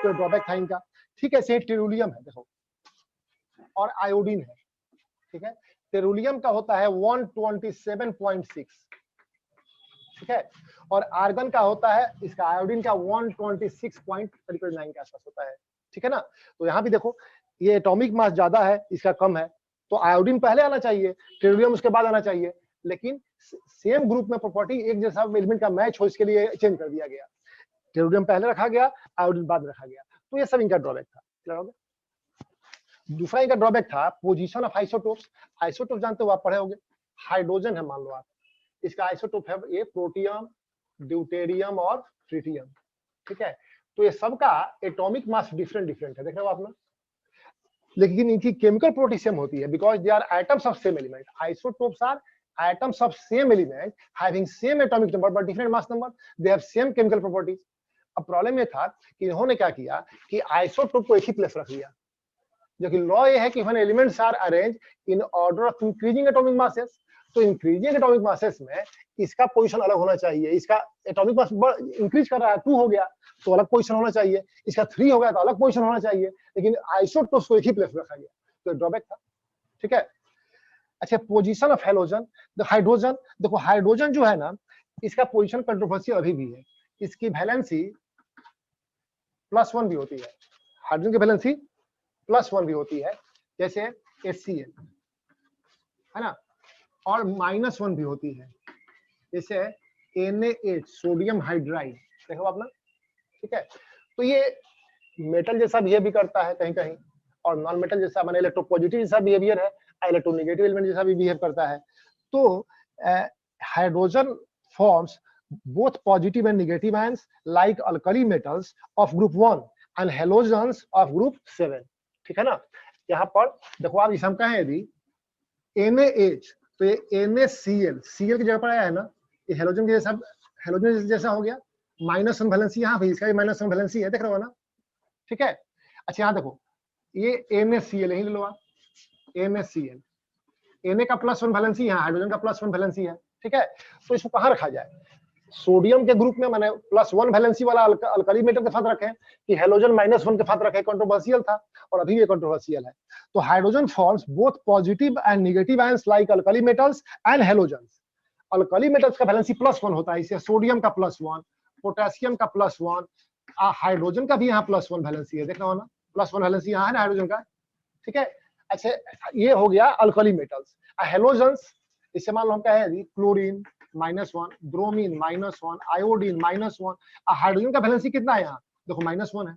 तो ड्रॉबैक था इनका, ठीक है। से टेरुलियम है देखो और आयोडीन है, ठीक है। टेरुलियम का होता है 127.6, ठीक है, और आर्गन का होता है, इसका आयोडीन का 126.9 के आसपास होता है, ठीक है ना। तो यहाँ भी देखो ये एटॉमिक मास ज्यादा है, इसका कम है, तो आयोडीन पहले आना चाहिए, टेरुलियम उसके बाद आना चाहिए, लेकिन सेम ग्रुप में प्रॉपर्टी एक जैसा एलिमेंट का मैच हो, इसके लिए चेंज कर दिया गया, टेरुलियम पहले रखा गया, आयोडीन बाद रखा गया। तो ये सब इनका ड्रॉबैक था, क्लियर हो गया। दूसरा इनका ड्रॉबैक था पोजीशन ऑफ आइसोटोप्स। आइसोटोप जानते हो आप, पढ़े होंगे, हाइड्रोजन है मान लो आप, इसका आइसोटोप है ये प्रोटियम, ड्यूटेरियम और ट्रिटियम, ठीक है। तो ये सबका एटॉमिक मास डिफरेंट डिफरेंट है, देख रहे हो आप ना, लेकिन इनकी केमिकल प्रॉपर्टी सेम होती है, because they are atoms of same element. Isotopes are atoms of same element having same atomic number but different mass number, they have same chemical properties. अब प्रॉब्लम ये था कि इन्होंने क्या किया कि आइसोटोप को एक ही प्लेस रख दिया, जो कि लॉ ये है कि when elements are arranged in order of increasing atomic masses, तो इंक्रीजिंग एटॉमिक मासेस में इसका पोजीशन अलग होना चाहिए, इसका एटॉमिक मास इंक्रीज कर रहा है 2 हो गया तो अलग पोजीशन होना चाहिए, इसका 3 हो गया तो अलग पोजीशन होना चाहिए, लेकिन आइसोटोप्स को एक ही प्लेस रखा गया, तो ड्रॉबैक था, ठीक है। अच्छा, पोजीशन ऑफ हेलोजन, हाइड्रोजन, देखो हाइड्रोजन जो है ना, इसका पोजीशन कंट्रोवर्शियल अभी भी है, इसकी वैलेंसी +1 भी होती है, हाइड्रोजन की वैलेंसी +1 भी होती है, जैसे HCl, है ना, और -1 भी होती है, जैसे NaH, सोडियम हाइड्राइड, देखो आप ना, ठीक है। तो ये मेटल जैसा बिहेव भी करता है कहीं कहीं, और नॉन मेटल जैसा माने इलेक्ट्रोपॉजिटिव जैसा बिहेवियर है, इलेक्ट्रोनेगेटिव एलिमेंट जैसा भी बिहेव करता है। तो hydrogen forms both positive and negative ions like alkali metals of group 1 and halogens of group 7। ठीक है ना। यहाँ पर देखो आप, हम कहें यदि NaH, तो ये NaCl, Cl की जगह पर आया है ना, ये हेलोजन के जैसा, हेलोजन जैसा हो गया। -1 वैलेंसी यहाँ भी, इसका भी -1 वैलेंसी है, देख रहे हो ना। ठीक है। अच्छा यहाँ देखो, ये NaCl यही ले लो आप, NaCl, Na का +1 वैलेंसी यहाँ, हाइड्रोजन का +1 वैलेंसी है। ठीक है। तो इसको कहाँ रखा जाए? सोडियम के ग्रुप में, मैंने +1 वैलेंसी वाला अल्कली मेटल के साथ रखें कि हेलोजन -1 के साथ रखें, कंट्रोवर्शियल था और अभी भी कंट्रोवर्शियल है। तो hydrogen forms both positive and negative ions like alkali metals and halogens. Alkali metals का वैलेंसी +1 होता है, इसे सोडियम का +1, पोटेशियम का +1, हाइड्रोजन का भी यहाँ +1 वैलेंसी है, देख रहे हो ना, +1 वैलेंसी यहाँ है ना हाइड्रोजन का। ठीक है। अच्छा ये हो गया अल्कली मेटल्स। हेलोजेंस, इससे मान लो हम कहें क्लोरीन -1, ब्रोमीन -1, आयोडीन -1, हाइड्रोजन का वैलेंसी कितना है यहाँ, देखो -1 है।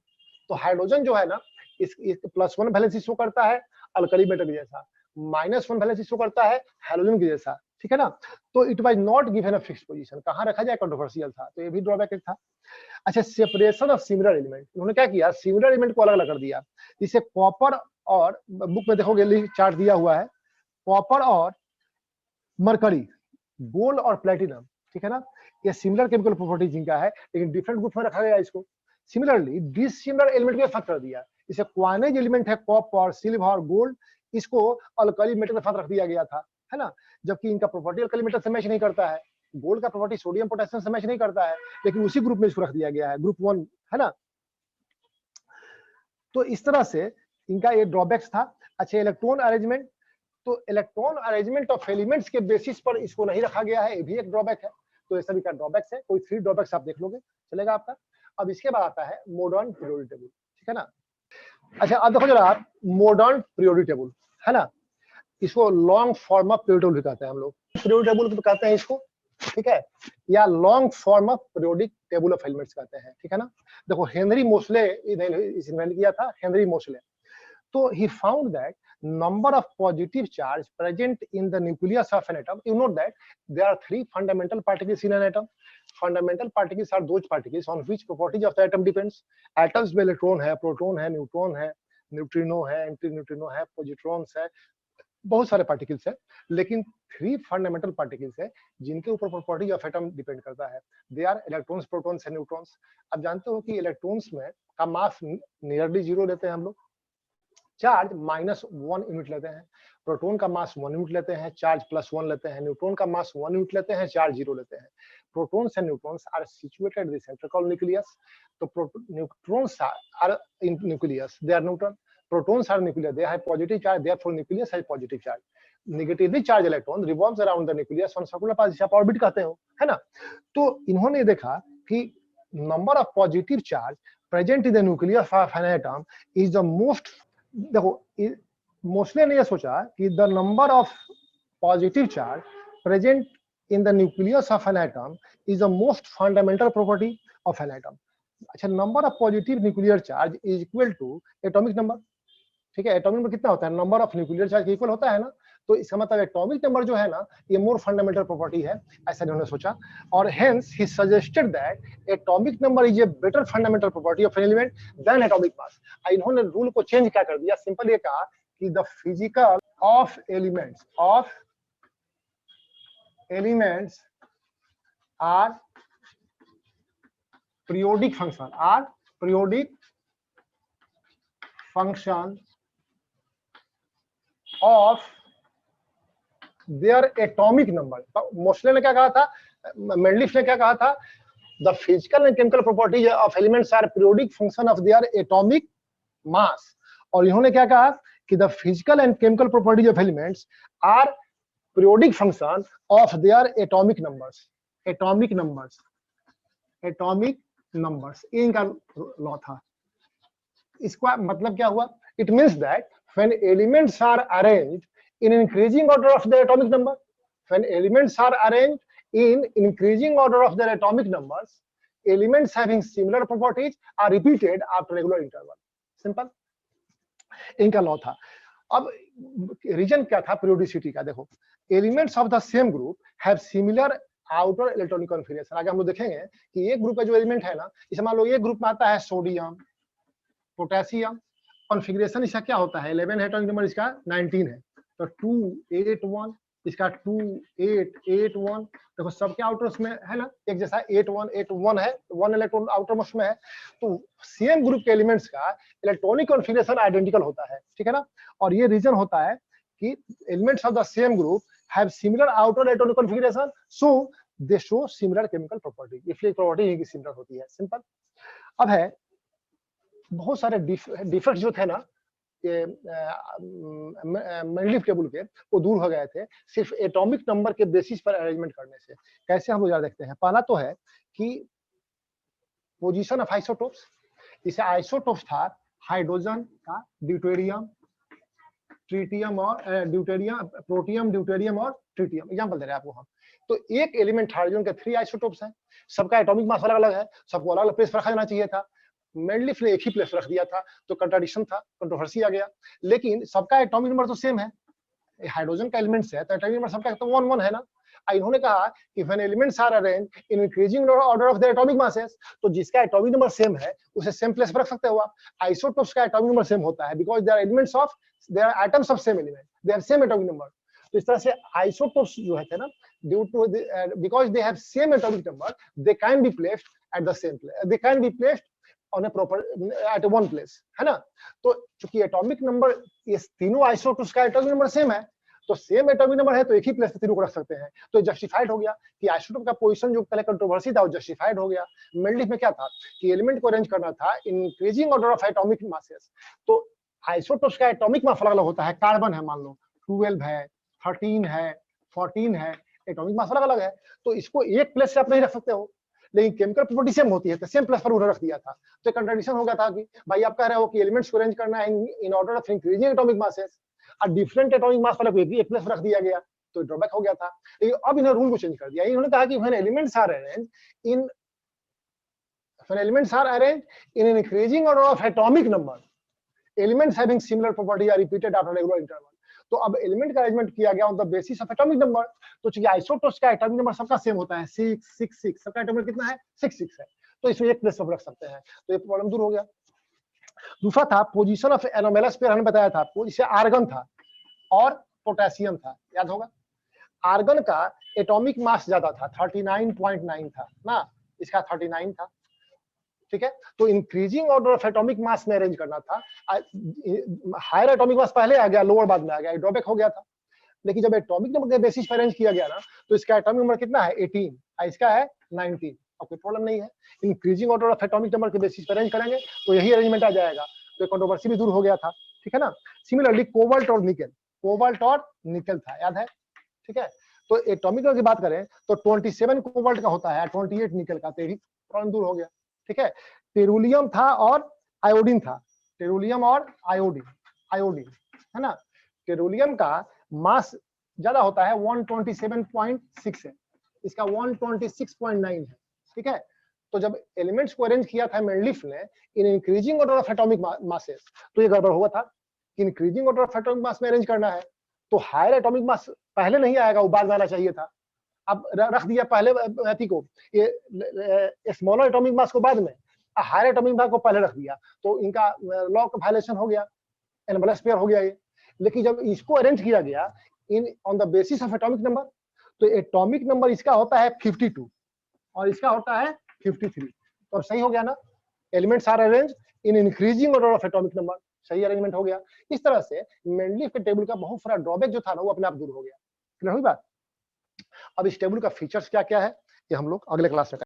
तो हाइड्रोजन जो है ना, इस +1 वैलेंसी शो करता है अल्कली मेटल के जैसा, -1 वैलेंसी शो करता है हाइड्रोजन के जैसा। ठीक है ना। तो it was not given a fixed position, कहाँ रखा जाए, कंट्रोवर्शियल था, तो ये भी ड्रॉबैक था। अच्छा, सेपरेशन ऑफ सिमिलर एलिमेंट, उन्होंने क्या किया, सिमिलर एलिमेंट को अलग अलग कर दिया। इसे कॉपर और, बुक में देखोगे चार्ट दिया हुआ है, कॉपर और मरकरी, गोल्ड और प्लेटिनम। ठीक है ना। ये सिमिलर केमिकल प्रॉपर्टीज इनका है, लेकिन डिफरेंट ग्रुप में रखा गया इसको। सिमिलरली डिसिमिलर एलिमेंट के साथ कर दिया, इसे क्वानेज एलिमेंट है कॉपर, सिल्वर, गोल्ड, इसको अल्कली मेटल के साथ रख दिया गया था, है ना। जबकि इनका प्रॉपर्टी अल्कली मेटल से मैच नहीं करता है, गोल्ड का प्रॉपर्टी सोडियम पोटेशियम से मैच नहीं करता है, लेकिन उसी ग्रुप में इसको रख दिया गया है, ग्रुप 1, है ना। तो इस तरह से इनका ये ड्रॉबैक्स था। अच्छा, इलेक्ट्रॉन अरेंजमेंट, तो इलेक्ट्रॉन अरेंजमेंट ऑफ एलिमेंट्स के बेसिस पर इसको नहीं रखा गया है, ये भी एक ड्रॉबैक है। तो ये सभी का ड्रॉबैक्स है, कोई 3 ड्रॉबैक्स आप देख लोगे चलेगा आपका। अब इसके बाद आता है मॉडर्न पीरियोडिक टेबल। ठीक है ना। अच्छा अब देखो जरा आप, मॉडर्न पीरियोडिक टेबल, है ना, इसको long form of periodic table कहते हैं हम लोग, पीरियोडिक टेबल तो कहते हैं इसको। ठीक है। या long form of periodic table of elements कहते हैं। ठीक है ना। देखो हेनरी मोसले इन्वेंट किया था, Henry Mosle. So he found that number of positive charge present in the nucleus of an atom. You know that there are 3 fundamental particles in an atom. Fundamental particles are those particles on which properties of the atom depends. Atoms में electron है, proton है, neutron है, neutrino है, anti neutrino है, positrons है, बहुत सारे particles है, लेकिन 3 फंडामेंटल पार्टिकल्स है जिनके ऊपर प्रॉपर्टी ऑफ एटम डिपेंड करता है। They are electrons, protons and neutrons. अब जानते हो कि इलेक्ट्रॉन्स में का मास नियरली 0 लेते हैं हम लोग, चार्ज -1 यूनिट लेते हैं, प्रोटॉन का मास 1 यूनिट लेते हैं, चार्ज +1 लेते हैं, न्यूट्रॉन का मास 1 यूनिट लेते हैं, चार्ज 0 लेते हैं। Protons and neutrons are situated in the central nucleus. तो neutrons are in nucleus, they are neutron, protons are nucleus, they have positive charge, therefore nucleus has positive charge. Negatively charge electron revolves around the nucleus on circular path, जिसे आप orbit कहते हो, है ना। तो इन्होंने देखा कि number of positive charge present in the nucleus of an atom is the most, देखो मोस्टली ने यह सोचा कि the number of positive charge present in the nucleus of an atom is the most fundamental property of an atom. अच्छा, number of positive nuclear charge is equal to atomic number. ठीक है। Atomic number कितना होता है, number of nuclear charge के equal होता है ना। तो इसका मतलब एटॉमिक नंबर जो है ना, ये मोर फंडामेंटल प्रॉपर्टी है, ऐसा इन्होंने सोचा। और hence he suggested that atomic number is a better fundamental property of an element than atomic mass. इन्होंने रूल को चेंज क्या कर दिया, सिंपल ये कहा कि the physical of elements are periodic function of their atomic number। Moseley ने क्या कहा था, मेंडलिफ ने क्या कहा था, the physical and chemical properties of elements are periodic function of their atomic mass. और इन्होंने क्या कहा कि the physical and chemical properties of elements are periodic function of their atomic numbers, इनका लॉ था। इसका मतलब क्या हुआ, it means that when elements are arranged in increasing order of their atomic number, when elements are arranged in increasing order of their atomic numbers, elements having similar properties are repeated after regular interval. Simple, इनका law था। अब reason क्या था periodicity का, देखो elements of the same group have similar outer electronic configuration. आगे हम लोग देखेंगे कि एक ग्रुप का जो एलिमेंट है ना, इसे मान लो एक ग्रुप में आता है सोडियम, पोटेशियम, कॉन्फ़िगरेशन इसका क्या होता है 11 है, एटॉमिक नंबर इसका 19 है, तो 281 इसका 2881, देखो सबके आउटर्स में है ना एक जैसा 8181 है, 1 इलेक्ट्रॉन आउटर मोस्ट में है, तो सेम ग्रुप के एलिमेंट्स का इलेक्ट्रॉनिक कॉन्फ़िगरेशन आइडेंटिकल होता है, ठीक है ना। और ये रीजन होता है कि elements of the same group have similar outer electronic configuration, so they show similar chemical property, इसलिए प्रॉपर्टी इनकी सिमिलर होती है। सिंपल। अब है बहुत सारे डिफेक्ट जो थे ना ये मेंडलीफ टेबल के, वो दूर हो गए थे सिर्फ एटॉमिक नंबर के बेसिस पर अरेंजमेंट करने से। कैसे हम लोग देखते हैं, पहला तो है कि पोजीशन ऑफ आइसोटोप्स। इसे आइसोटोप्स था हाइड्रोजन का, ड्यूटेरियम, ट्रिटियम और ड्यूटेरियम, प्रोटियम, ड्यूटेरियम और ट्रिटियम। एग्जांपल दे रहे हैं आपको हम। तो एक एलिमेंट हाइड्रोजन के 3 आइसोटोप्स हैं, सबका एटॉमिक मास अलग अलग है, सबको अलग अलग प्लेस पर रखा जाना चाहिए था। मेंडलीफ ने एक ही प्लेस रख दिया था, तो कंट्राडिक्शन था, कंट्रोवर्सी आ गया। लेकिन सबका एटॉमिक नंबर तो सेम है, हाइड्रोजन का एलिमेंट्स है तो एटॉमिक नंबर सबका तो 1 1 है ना। इन्होंने कहा कि when elements are arranged in increasing order of their atomic masses, तो जिसका एटॉमिक नंबर सेम है उसे सेम प्लेस पर रख सकते हो आप। आइसोटोप्स का एटॉमिक नंबर सेम होता है because they are elements of, they are atoms of same element, they have same atomic number. तो इस तरह से आइसोटोप्स जो है ना, due to because they have same atomic number, they can be placed at the same place, they can be placed on a proper at one place, है ना। तो चूंकि एटॉमिक नंबर ये तीनों आइसोटोप्स का एटॉमिक नंबर सेम है, तो same atomic number है तो एक ही प्लेस पे तीनों को रख सकते हैं, तो जस्टिफाइड हो गया कि आइसोटोप का पोजीशन जो पहले कंट्रोवर्सी था वो जस्टिफाइड हो गया। मेंडलीफ में क्या था कि एलिमेंट को अरेंज करना था इन increasing order of atomic masses, तो आइसोटोप्स का एटॉमिक मास अलग अलग होता है। कार्बन है मान लो 12 है, 13 है, 14 है, एटॉमिक मास अलग अलग है, तो इसको एक प्लेस से आप नहीं रख सकते हो, लेकिन केमिकल प्रॉपर्टी सेम होती है तो सेम प्लेस पर उन्होंने रख दिया था। तो कंट्राडिक्शन हो गया था कि भाई आप कह रहे हो कि एलिमेंट्स को अरेंज करना है इन order of increasing atomic masses, और डिफरेंट एटॉमिक मास वाले को एक प्लेस पर रख दिया गया, तो ड्रॉबैक हो गया था। लेकिन अब इन्होंने रूल को चेंज कर दिया, इन्होंने कहा कि when elements are arranged in an increasing order of atomic number, elements having similar property are repeated after regular interval। तो अब एलिमेंट का अरेंजमेंट किया गया on the basis of atomic number. तो चूंकि आइसोटोप्स का एटॉमिक नंबर सबका same होता है 666, सबका एटॉमिक कितना है 66 है, तो इसमें एक प्लेस पर रख सकते हैं, तो ये प्रॉब्लम दूर हो गया। दूसरा था पोजीशन ऑफ एनोमेलस पेयर, हमने बताया था इसे आर्गन था और पोटेशियम था, याद होगा। आर्गन का एटॉमिक मास ज्यादा था 39.9 था ना, इसका 39 था, ठीक है। तो इंक्रीजिंग ऑर्डर ऑफ एटॉमिक मास में अरेंज करना था, हायर एटॉमिक मास पहले आ गया, लोअर बाद में आ गया, ड्रॉबैक हो गया था। लेकिन जब एटॉमिक नंबर के बेसिस पर अरेंज किया गया ना, तो इसका एटॉमिक नंबर कितना है 18 और इसका है 19, और कोई प्रॉब्लम नहीं है। Increasing order of atomic number के बेसिस पर अरेंज करेंगे तो यही अरेंजमेंट आ जाएगा, तो कंट्रोवर्सी भी दूर हो गया था, ठीक है ना। सिमिलरली कोबाल्ट और निकेल, कोबाल्ट और निकेल था, याद है, ठीक है। तो एटॉमिक नंबर की बात करें तो 27 कोबाल्ट का होता है, 28 निकेल का, तो यही प्रॉब्लम दूर हो गया, ठीक है। टेरुलियम था और आयोडीन था, टेरुलियम और आयोडीन, आयोडीन है ना। टेरुलियम का मास ज्यादा होता है 127.6 है, इसका 126.9 है, ठीक है। तो जब एलिमेंट्स को अरेंज किया था मेंडलीफ ने इन increasing order of atomic masses, तो ये गड़बड़ हुआ था कि इंक्रीजिंग ऑर्डर ऑफ एटॉमिक मास में अरेंज करना है तो हायर एटॉमिक मास पहले नहीं आएगा, वो बाद में आना चाहिए था। अब रख दिया पहले अति को, ये स्मॉलर एटॉमिक मास को बाद में, हायर एटॉमिक मास को पहले रख दिया, तो इनका लॉ का वायलेशन हो गया, एनोमलस पेयर हो गया ये। लेकिन जब इसको अरेंज किया गया in on the basis of atomic number, तो एटॉमिक नंबर इसका होता है 52 और इसका होता है 53, तो अब सही हो गया ना। Elements are arrange in increasing order of atomic number, सही अरेंजमेंट हो गया। इस तरह से मेंडलीफ के टेबल का बहुत सारा ड्रॉबैक जो था ना वो अपने आप दूर हो गया। क्लियर हुई बात। अब इस टेबल का फीचर्स क्या क्या है ये हम लोग अगले क्लास में